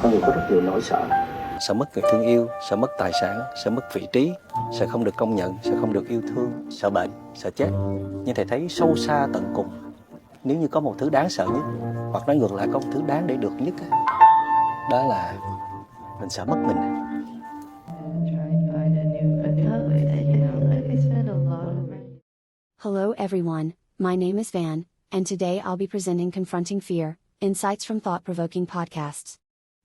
Con người có rất nhiều nỗi sợ. Sợ mất người thương yêu, sợ mất tài sản, sợ mất vị trí, sợ không được công nhận, sợ không được yêu thương, sợ bệnh, sợ chết. Nhưng thầy thấy sâu xa tận cùng, nếu như có một thứ đáng sợ nhất, hoặc nói ngược lại có một thứ đáng để được nhất, đó là mình sợ mất mình. Hello everyone, my name is Van, and today I'll be presenting Confronting Fear, Insights from Thought-Provoking Podcasts.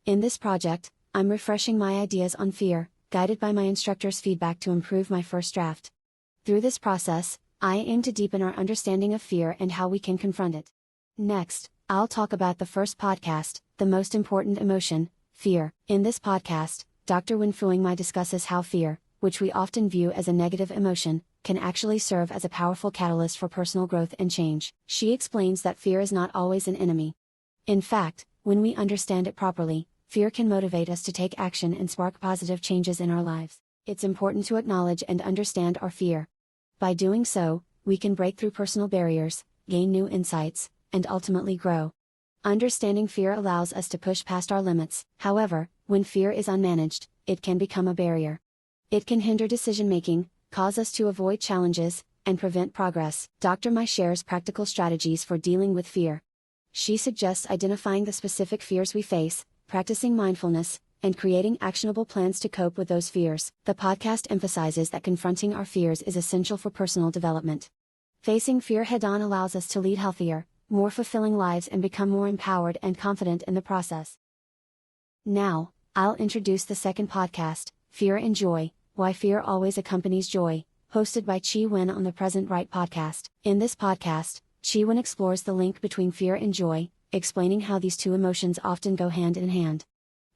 In this project, I'm refreshing my ideas on fear, guided by my instructor's feedback to improve my first draft. Through this process, I aim to deepen our understanding of fear and how we can confront it. Next, I'll talk about the first podcast, the most important emotion, fear. In this podcast, Dr. Wen-Fuing Mai discusses how fear, which we often view as a negative emotion, can actually serve as a powerful catalyst for personal growth and change. She explains that fear is not always an enemy. In fact, when we understand it properly, fear can motivate us to take action and spark positive changes in our lives. It's important to acknowledge and understand our fear. By doing so, we can break through personal barriers, gain new insights, and ultimately grow. Understanding fear allows us to push past our limits. However, when fear is unmanaged, it can become a barrier. It can hinder decision-making, cause us to avoid challenges, and prevent progress. Dr. Mai shares practical strategies for dealing with fear. She suggests identifying the specific fears we face, practicing mindfulness, and creating actionable plans to cope with those fears. The podcast emphasizes that confronting our fears is essential for personal development. Facing fear head-on allows us to lead healthier, more fulfilling lives and become more empowered and confident in the process. Now, I'll introduce the second podcast, Fear and Joy, Why Fear Always Accompanies Joy, hosted by Chi Wen on the Present Right podcast. In this podcast, Chi Wen explores the link between fear and joy, explaining how these two emotions often go hand in hand.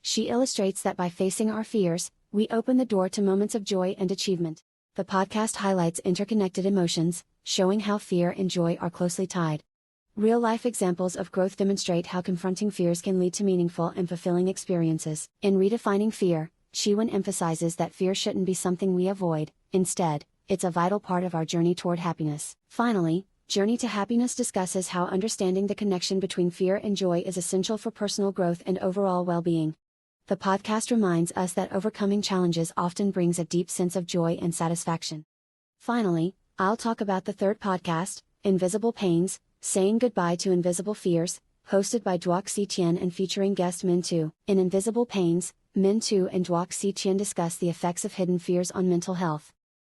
She illustrates that by facing our fears, we open the door to moments of joy and achievement. The podcast highlights interconnected emotions, showing how fear and joy are closely tied. Real-life examples of growth demonstrate how confronting fears can lead to meaningful and fulfilling experiences. In redefining fear, Chi Wen emphasizes that fear shouldn't be something we avoid. Instead, it's a vital part of our journey toward happiness. Finally, Journey to Happiness discusses how understanding the connection between fear and joy is essential for personal growth and overall well-being. The podcast reminds us that overcoming challenges often brings a deep sense of joy and satisfaction. Finally, I'll talk about the third podcast, Invisible Pains, Saying Goodbye to Invisible Fears, hosted by Duoc Si Tien and featuring guest Min Tu. In Invisible Pains, Min Tu and Duoc Si Tien discuss the effects of hidden fears on mental health.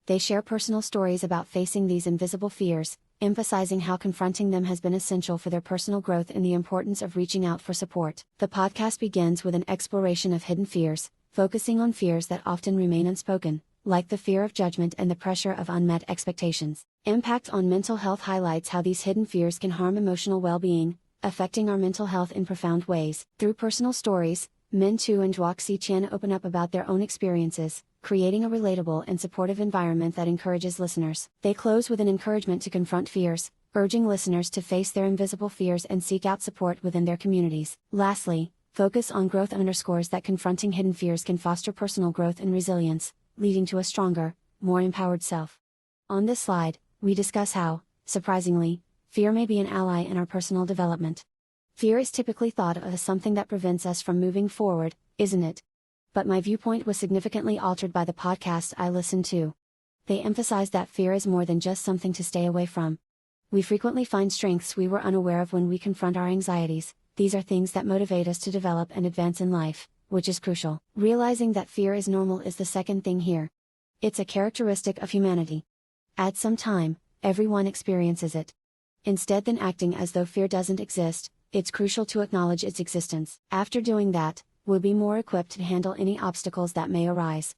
They share personal stories about facing these invisible fears, emphasizing how confronting them has been essential for their personal growth and the importance of reaching out for support. The podcast begins with an exploration of hidden fears, focusing on fears that often remain unspoken, like the fear of judgment and the pressure of unmet expectations. Impact on Mental Health highlights how these hidden fears can harm emotional well-being, affecting our mental health in profound ways. Through personal stories, Min Tu and Duoc Si Tien open up about their own experiences, creating a relatable and supportive environment that encourages listeners. They close with an encouragement to confront fears, urging listeners to face their invisible fears and seek out support within their communities. Lastly, Focus on Growth underscores that confronting hidden fears can foster personal growth and resilience, leading to a stronger, more empowered self. On this slide, we discuss how, surprisingly, fear may be an ally in our personal development. Fear is typically thought of as something that prevents us from moving forward, isn't it? But my viewpoint was significantly altered by the podcast I listened to. They emphasized that fear is more than just something to stay away from. We frequently find strengths we were unaware of when we confront our anxieties. These are things that motivate us to develop and advance in life, which is crucial. Realizing that fear is normal is the second thing here. It's a characteristic of humanity. At some time, everyone experiences it. Instead than acting as though fear doesn't exist, it's crucial to acknowledge its existence. After doing that, we'll be more equipped to handle any obstacles that may arise.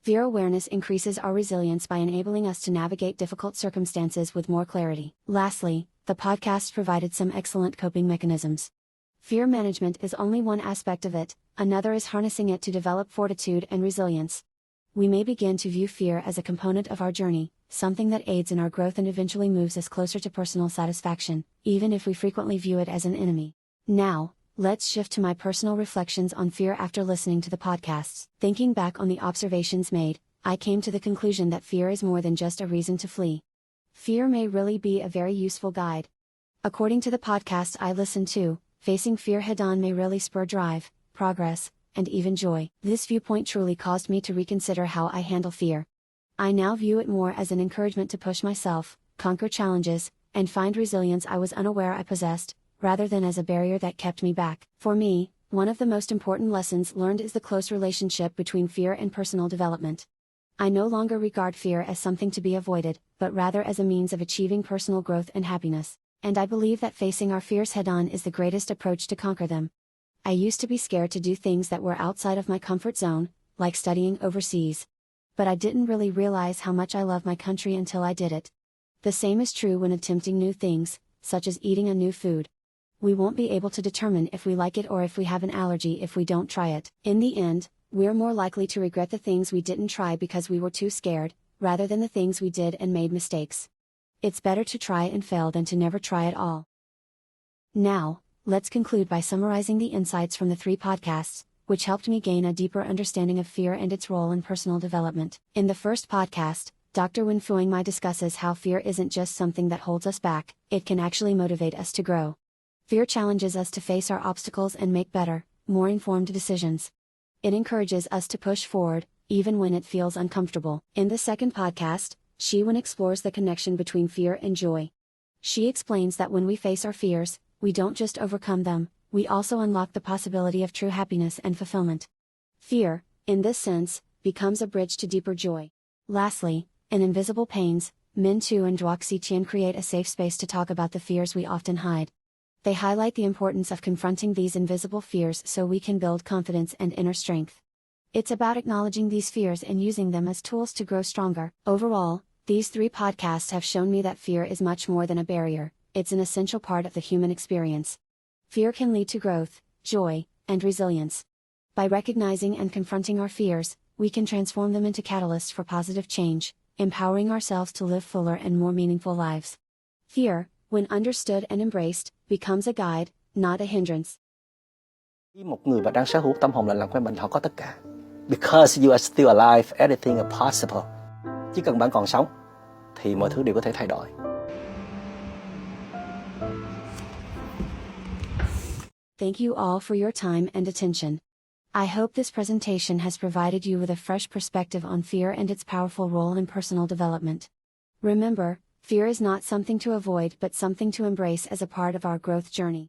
Fear awareness increases our resilience by enabling us to navigate difficult circumstances with more clarity. Lastly, the podcast provided some excellent coping mechanisms. Fear management is only one aspect of it, another is harnessing it to develop fortitude and resilience. We may begin to view fear as a component of our journey, something that aids in our growth and eventually moves us closer to personal satisfaction, even if we frequently view it as an enemy. Now, let's shift to my personal reflections on fear after listening to the podcasts. Thinking back on the observations made, I came to the conclusion that fear is more than just a reason to flee. Fear may really be a very useful guide. According to the podcast I listened to, facing fear head-on may really spur drive, progress, and even joy. This viewpoint truly caused me to reconsider how I handle fear. I now view it more as an encouragement to push myself, conquer challenges, and find resilience I was unaware I possessed, rather than as a barrier that kept me back. For me, one of the most important lessons learned is the close relationship between fear and personal development. I no longer regard fear as something to be avoided, but rather as a means of achieving personal growth and happiness, and I believe that facing our fears head-on is the greatest approach to conquer them. I used to be scared to do things that were outside of my comfort zone, like studying overseas. But I didn't really realize how much I love my country until I did it. The same is true when attempting new things, such as eating a new food. We won't be able to determine if we like it or if we have an allergy if we don't try it. In the end, we're more likely to regret the things we didn't try because we were too scared, rather than the things we did and made mistakes. It's better to try and fail than to never try at all. Now, let's conclude by summarizing the insights from the 3 podcasts, which helped me gain a deeper understanding of fear and its role in personal development. In the first podcast, Dr. Wen Fuing Mai discusses how fear isn't just something that holds us back, it can actually motivate us to grow. Fear challenges us to face our obstacles and make better, more informed decisions. It encourages us to push forward, even when it feels uncomfortable. In the second podcast, Shi Wen explores the connection between fear and joy. She explains that when we face our fears, we don't just overcome them, we also unlock the possibility of true happiness and fulfillment. Fear, in this sense, becomes a bridge to deeper joy. Lastly, in Invisible Pains, Min Tu and Duoxi Qian create a safe space to talk about the fears we often hide. They highlight the importance of confronting these invisible fears so we can build confidence and inner strength. It's about acknowledging these fears and using them as tools to grow stronger. Overall, these 3 podcasts have shown me that fear is much more than a barrier, it's an essential part of the human experience. Fear can lead to growth, joy, and resilience. By recognizing and confronting our fears, we can transform them into catalysts for positive change, empowering ourselves to live fuller and more meaningful lives. Fear, when understood and embraced, becomes a guide, not a hindrance. Một người mà đang sở hữu tâm hồn lành lặn của mình, họ có tất cả. Because you are still alive, anything is possible. Chỉ cần bạn còn sống, thì mọi thứ đều có thể thay đổi. Thank you all for your time and attention. I hope this presentation has provided you with a fresh perspective on fear and its powerful role in personal development. Remember, fear is not something to avoid but something to embrace as a part of our growth journey.